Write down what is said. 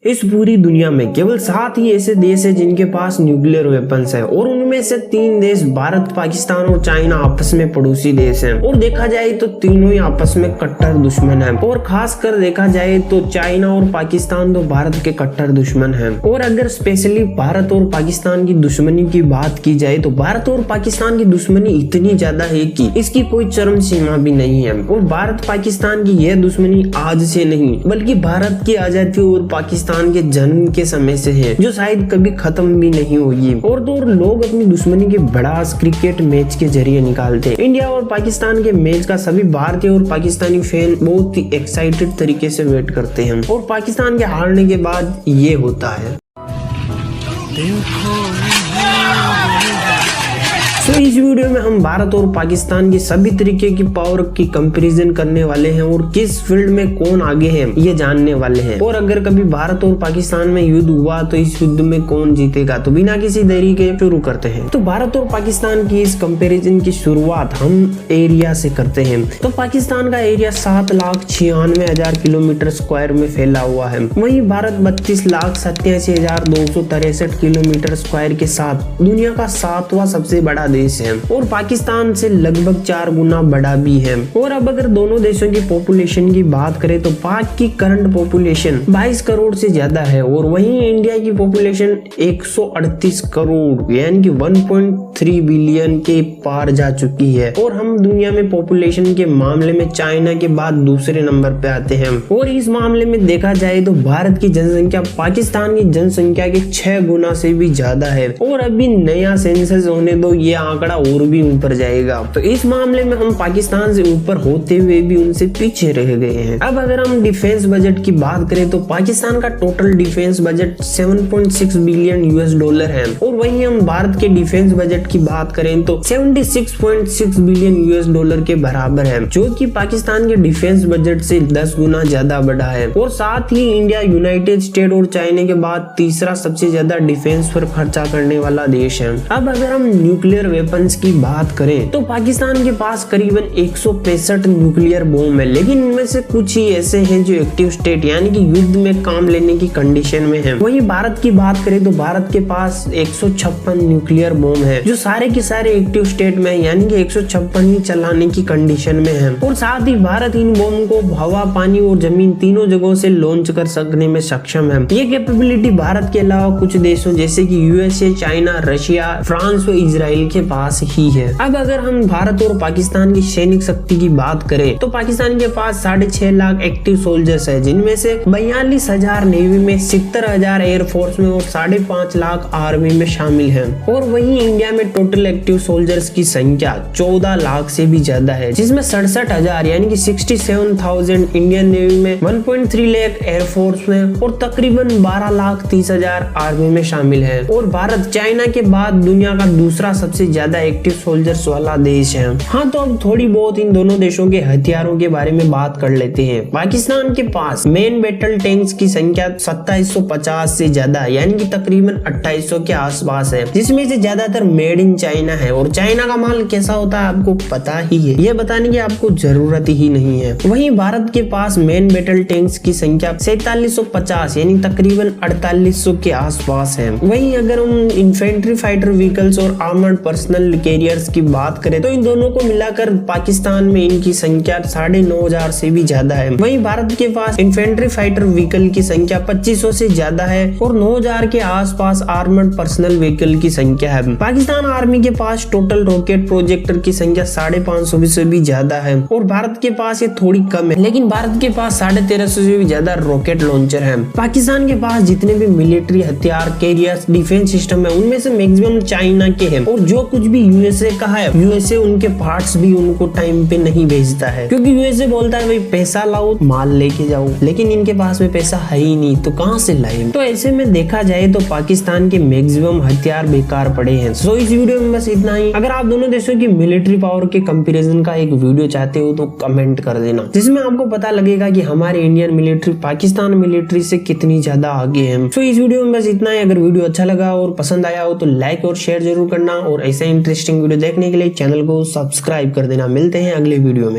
इस पूरी दुनिया में केवल 7 ही ऐसे देश हैं जिनके पास न्यूक्लियर वेपन्स है और उनमें से 3 देश भारत, पाकिस्तान और चाइना आपस में पड़ोसी देश हैं। और देखा जाए तो तीनों ही आपस में कट्टर दुश्मन हैं और खासकर देखा जाए तो चाइना और पाकिस्तान तो भारत के कट्टर दुश्मन हैं। और अगर स्पेशली भारत और पाकिस्तान की दुश्मनी की बात की जाए तो भारत और पाकिस्तान की दुश्मनी इतनी ज्यादा है कि इसकी कोई चरम सीमा भी नहीं है। और भारत पाकिस्तान की यह दुश्मनी आज से नहीं बल्कि भारत की आजादी और पाकिस्तान के जन्म के समय से है, जो शायद कभी खत्म भी नहीं होगी। और तो लोग अपनी दुश्मनी के भड़ास क्रिकेट मैच के जरिए निकालते हैं। इंडिया और पाकिस्तान के मैच का सभी भारतीय और पाकिस्तानी फैन बहुत ही एक्साइटेड तरीके से वेट करते हैं और पाकिस्तान के हारने के बाद ये होता है। तो इस वीडियो में हम भारत और पाकिस्तान की सभी तरीके की पावर की कंपैरिजन करने वाले हैं और किस फील्ड में कौन आगे है ये जानने वाले हैं। और अगर कभी भारत और पाकिस्तान में युद्ध हुआ तो इस युद्ध में कौन जीतेगा, तो बिना किसी देरी के शुरू करते हैं। तो भारत और पाकिस्तान की इस कंपैरिजन की शुरुआत हम एरिया से करते हैं। तो पाकिस्तान का एरिया 7,96,000 किलोमीटर स्क्वायर में फैला हुआ है, वहीं भारत 32,87,263 किलोमीटर स्क्वायर के साथ दुनिया का 7वां सबसे बड़ा देश है और पाकिस्तान से लगभग 4 गुना बड़ा भी है। और अब अगर दोनों देशों की पॉपुलेशन की बात करें तो पाक की करंट पॉपुलेशन 22 करोड़ से ज्यादा है और वहीं इंडिया की पॉपुलेशन 138 करोड़ यानी कि 1.3 बिलियन के पार जा चुकी है। और हम दुनिया में पॉपुलेशन के मामले में चाइना के बाद दूसरे नंबर पे आते हैं। और इस मामले में देखा जाए तो भारत की जनसंख्या पाकिस्तान की जनसंख्या के 6 गुना से भी ज्यादा है और अभी नया सेंसस होने दो ये आंकड़ा और भी ऊपर जाएगा। तो इस मामले में हम पाकिस्तान से ऊपर होते हुए भी उनसे पीछे रह गए हैं। अब अगर हम डिफेंस बजट की बात करें तो पाकिस्तान का total defence budget 7.6 billion US dollar है और वहीं हम भारत के डिफेंस बजट की बात करें तो 76.6 बिलियन यूएस डॉलर के बराबर है, जो कि पाकिस्तान के डिफेंस बजट से 10 गुना ज्यादा बढ़ा है। और साथ ही इंडिया यूनाइटेड स्टेट और चाइना के बाद तीसरा सबसे ज्यादा डिफेंस पर खर्चा करने वाला देश है। अब अगर हम न्यूक्लियर वेपन्स की बात करें तो पाकिस्तान के पास करीबन 165 न्यूक्लियर बॉम्ब है, लेकिन इनमें से कुछ ही ऐसे हैं जो एक्टिव स्टेट यानी कि युद्ध में काम लेने की कंडीशन में हैं। वहीं भारत की बात करें तो भारत के पास 156 न्यूक्लियर बॉम्ब है जो सारे के सारे एक्टिव स्टेट में यानी कि 156 ही चलाने की कंडीशन में है। और साथ ही भारत इन बॉम्ब को हवा, पानी और जमीन तीनों जगहों से लॉन्च कर सकने में सक्षम है। ये कैपेबिलिटी भारत के अलावा कुछ देशों जैसे कि यूएसए, चाइना, रशिया, फ्रांस और इजराइल के पास ही है। अब अगर हम भारत और पाकिस्तान की सैनिक शक्ति की बात करें तो पाकिस्तान के पास 6.5 लाख एक्टिव सोल्जर्स है, जिनमें से 42,000 नेवी में, 70,000 एयरफोर्स में और 5.5 लाख आर्मी में शामिल है। और वहीं इंडिया में टोटल एक्टिव सोल्जर्स की संख्या 14 लाख से भी ज्यादा है, जिसमें 67,000 यानी कि 67,000 इंडियन नेवी में, 1.3 लाख एयरफोर्स में और तकरीबन 12,30,000 आर्मी में शामिल है। और भारत चाइना के बाद दुनिया का दूसरा सबसे ज्यादा एक्टिव सोल्जर्स वाला देश है। हाँ, तो अब थोड़ी बहुत इन दोनों देशों के हथियारों के बारे में बात कर लेते हैं। पाकिस्तान के पास मेन बैटल टैंक्स की संख्या 2750 से ज्यादा यानी कि तकरीबन 2800 के आसपास है, जिसमें से ज्यादातर मेड इन चाइना है। और चाइना का माल कैसा होता है आपको पता ही है, ये बताने की आपको जरूरत ही नहीं है। वहीं भारत के पास मेन बैटल टैंक्स की संख्या 4750 यानी तकरीबन 4800 के आसपास है। वहीं अगर हम इन्फेंट्री फाइटर व्हीकल्स और आर्मर्ड पर्सनल कैरियर्स की बात करें तो इन दोनों को मिलाकर पाकिस्तान में इनकी संख्या 9,500 से भी ज्यादा है। वहीं भारत के पास इन्फेंट्री फाइटर व्हीकल की संख्या 2500 से ज्यादा है और 9,000 के आसपास आर्मर्ड पर्सनल व्हीकल की संख्या है। पाकिस्तान आर्मी के पास टोटल रॉकेट प्रोजेक्टर की संख्या 550 से भी ज्यादा है और भारत के पास ये थोड़ी कम है, लेकिन भारत के पास 1350 से भी ज्यादा रॉकेट लॉन्चर है। पाकिस्तान के पास जितने भी मिलिट्री हथियार, कैरियर्स, डिफेंस सिस्टम है उनमें से मैक्सिमम चाइना के हैं और जो कुछ भी यूएसए का है, यूएसए उनके पार्ट्स भी उनको टाइम पे नहीं भेजता है, क्योंकि यूएसए बोलता है भाई पैसा लाओ माल लेके जाओ, लेकिन इनके पास में पैसा है ही नहीं तो कहां से लाए। तो ऐसे में देखा जाए तो पाकिस्तान के मैक्सिमम हथियार बेकार पड़े हैं। सो इस वीडियो में बस इतना ही। अगर आप दोनों देशों की मिलिट्री पावर के कंपैरिजन का एक वीडियो चाहते हो तो कमेंट कर देना, जिसमें आपको पता लगेगा कि हमारे इंडियन मिलिट्री पाकिस्तान मिलिट्री से कितनी ज्यादा आगे है। सो इस वीडियो में बस इतना ही। अगर वीडियो अच्छा लगा और पसंद आया हो तो लाइक और शेयर जरूर करना और ऐसे इंटरेस्टिंग वीडियो देखने के लिए चैनल को सब्सक्राइब कर देना। मिलते हैं अगले वीडियो में।